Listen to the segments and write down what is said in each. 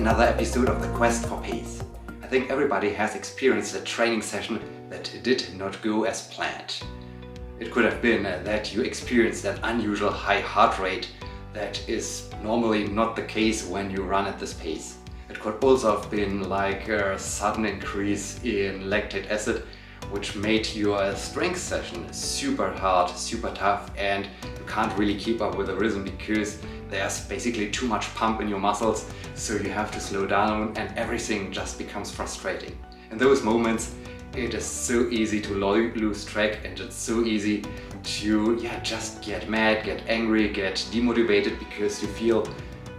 another episode of the Quest for Pace. I think everybody has experienced a training session that did not go as planned. It could have been that you experienced an unusual high heart rate that is normally not the case when you run at this pace. It could also have been like a sudden increase in lactate acid, which made your strength session super hard, super tough, and you can't really keep up with the rhythm because there's basically too much pump in your muscles, so you have to slow down and everything just becomes frustrating. In those moments, it is so easy to lose track, and it's so easy to just get mad, get angry, get demotivated because you feel,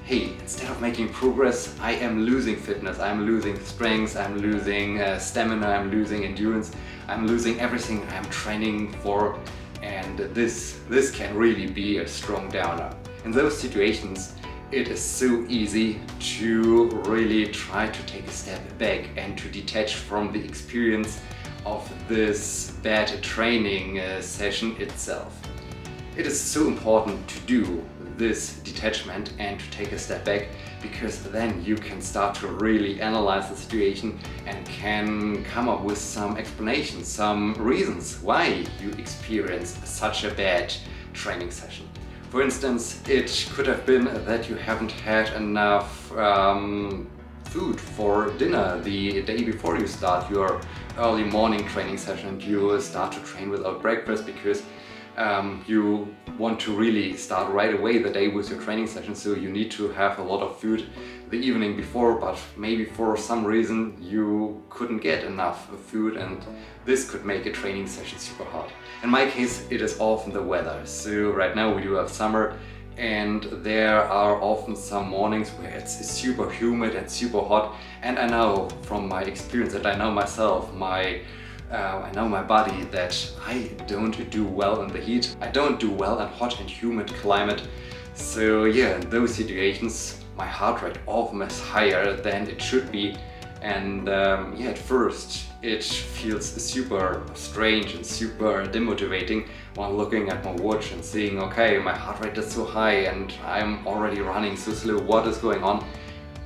hey, instead of making progress, I am losing fitness, I'm losing strength, I'm losing stamina, I'm losing endurance, I'm losing everything I'm training for, and this can really be a strong downer. In those situations, it is so easy to really try to take a step back and to detach from the experience of this bad training session itself. It is so important to do this detachment and to take a step back, because then you can start to really analyze the situation and can come up with some explanations, some reasons why you experience such a bad training session. For instance, it could have been that you haven't had enough food for dinner the day before you start your early morning training session, and you start to train without breakfast because you want to really start right away the day with your training session, so you need to have a lot of food the evening before, but maybe for some reason you couldn't get enough food, and this could make a training session super hard. In my case, it is often the weather. So right now we do have summer, and there are often some mornings where it's super humid and super hot, and I know from my experience, that I know myself, I know my body, that I don't do well in the heat. I don't do well in hot and humid climate. So yeah, in those situations, my heart rate often is higher than it should be. And at first it feels super strange and super demotivating while looking at my watch and seeing, okay, my heart rate is so high and I'm already running so slow, what is going on?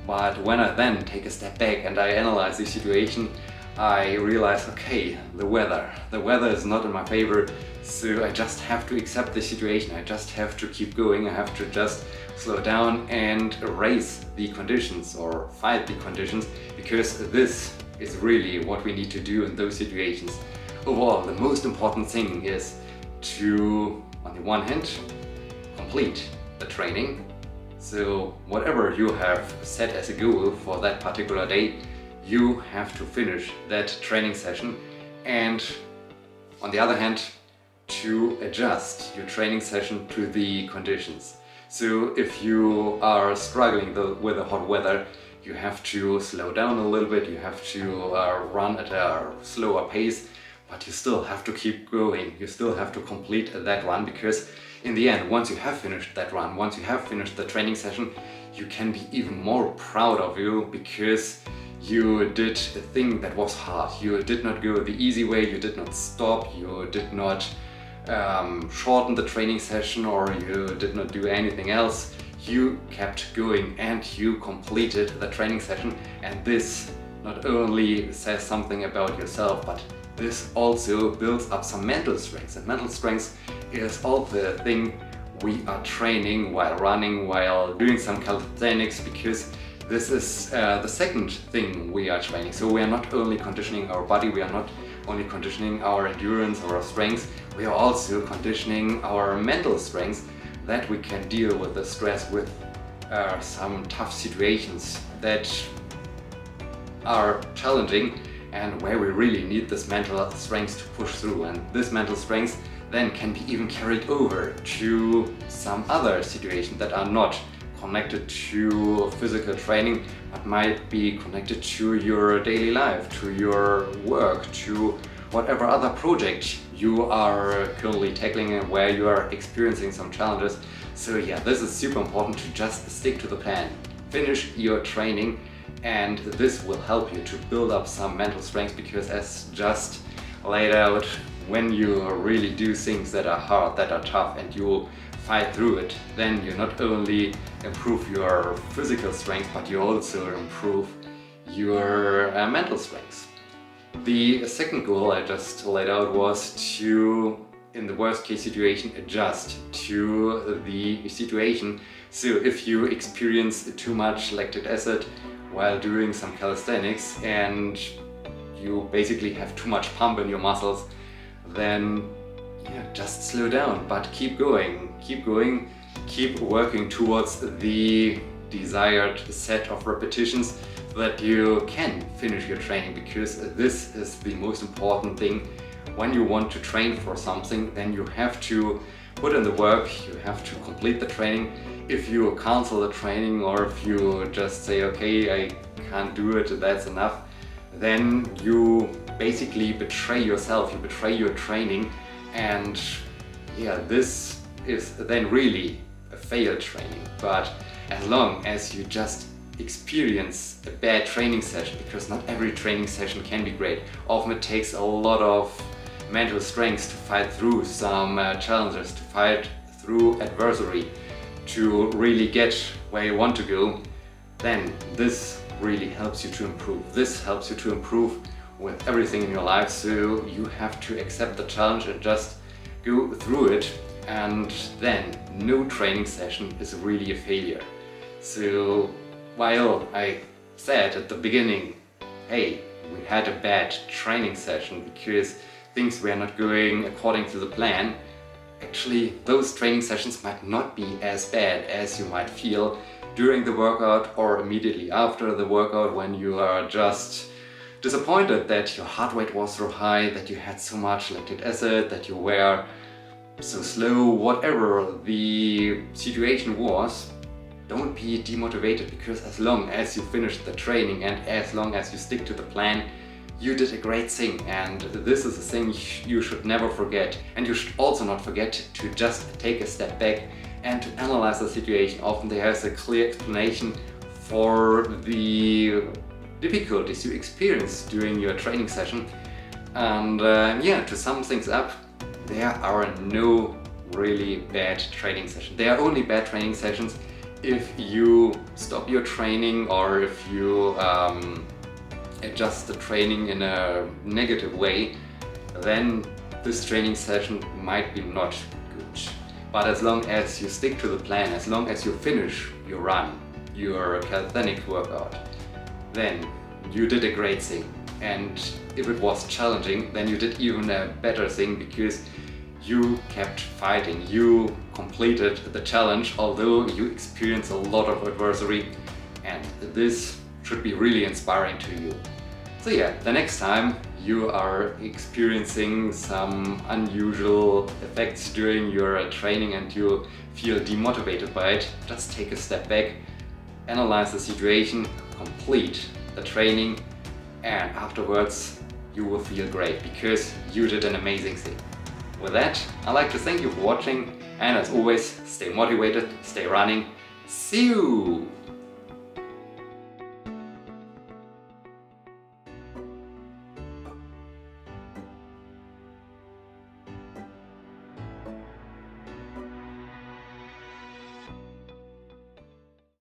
But when I then take a step back and I analyze the situation, I realize, okay, the weather is not in my favor, so I just have to accept the situation. I just have to keep going. I have to just slow down and raise the conditions or fight the conditions, because this is really what we need to do in those situations. Overall, the most important thing is to, on the one hand, complete the training. So whatever you have set as a goal for that particular day, you have to finish that training session, and on the other hand, to adjust your training session to the conditions. So if you are struggling with the hot weather, you have to slow down a little bit, you have to run at a slower pace, but you still have to keep going, you still have to complete that run, because in the end, once you have finished that run, once you have finished the training session, you can be even more proud of you, because you did a thing that was hard. You did not go the easy way, you did not stop, you did not shorten the training session, or you did not do anything else. You kept going and you completed the training session, and this not only says something about yourself, but this also builds up some mental strength. And mental strength is all the thing we are training while running, while doing some calisthenics, because this is the second thing we are training. So we are not only conditioning our body, we are not only conditioning our endurance or our strength, we are also conditioning our mental strength, that we can deal with the stress, with some tough situations that are challenging and where we really need this mental strength to push through. And this mental strength then can be even carried over to some other situations that are not connected to physical training, but might be connected to your daily life, to your work, to whatever other project you are currently tackling and where you are experiencing some challenges. So yeah, this is super important to just stick to the plan. Finish your training, and this will help you to build up some mental strength, because as just laid out, when you really do things that are hard, that are tough, and you fight through it, then you not only improve your physical strength, but you also improve your mental strength. The second goal I just laid out was to, in the worst case situation, adjust to the situation. So if you experience too much lactic acid while doing some calisthenics and you basically have too much pump in your muscles, then just slow down, but keep going, keep working towards the desired set of repetitions so that you can finish your training, because this is the most important thing. When you want to train for something, then you have to put in the work, you have to complete the training. If you cancel the training, or if you just say, okay, I can't do it, that's enough, then you basically betray yourself, you betray your training, and this is then really a failed training. But as long as you just experience a bad training session, because not every training session can be great, often it takes a lot of mental strength to fight through some challenges, to fight through adversity, to really get where you want to go, then this really helps you to improve. This helps you to improve with everything in your life, so you have to accept the challenge and just go through it, and then no training session is really a failure. So while I said at the beginning, hey, we had a bad training session because things were not going according to the plan, actually those training sessions might not be as bad as you might feel during the workout or immediately after the workout, when you are just disappointed that your heart rate was so high, that you had so much lactic acid, that you were so slow. Whatever the situation was, don't be demotivated, because as long as you finish the training and as long as you stick to the plan, you did a great thing. And this is a thing you should never forget. And you should also not forget to just take a step back and to analyze the situation. Often there is a clear explanation for the difficulties you experience during your training session. And to sum things up, there are no really bad training sessions. There are only bad training sessions if you stop your training, or if you adjust the training in a negative way, then this training session might be not good. But as long as you stick to the plan, as long as you finish your run, your calisthenics workout, then you did a great thing. And if it was challenging, then you did even a better thing, because you kept fighting, you completed the challenge, although you experienced a lot of adversity, and this should be really inspiring to you. So the next time you are experiencing some unusual effects during your training and you feel demotivated by it, just take a step back, analyze the situation, complete the training, and afterwards you will feel great, because you did an amazing thing. With that, I'd like to thank you for watching, and as always, stay motivated, stay running. See you!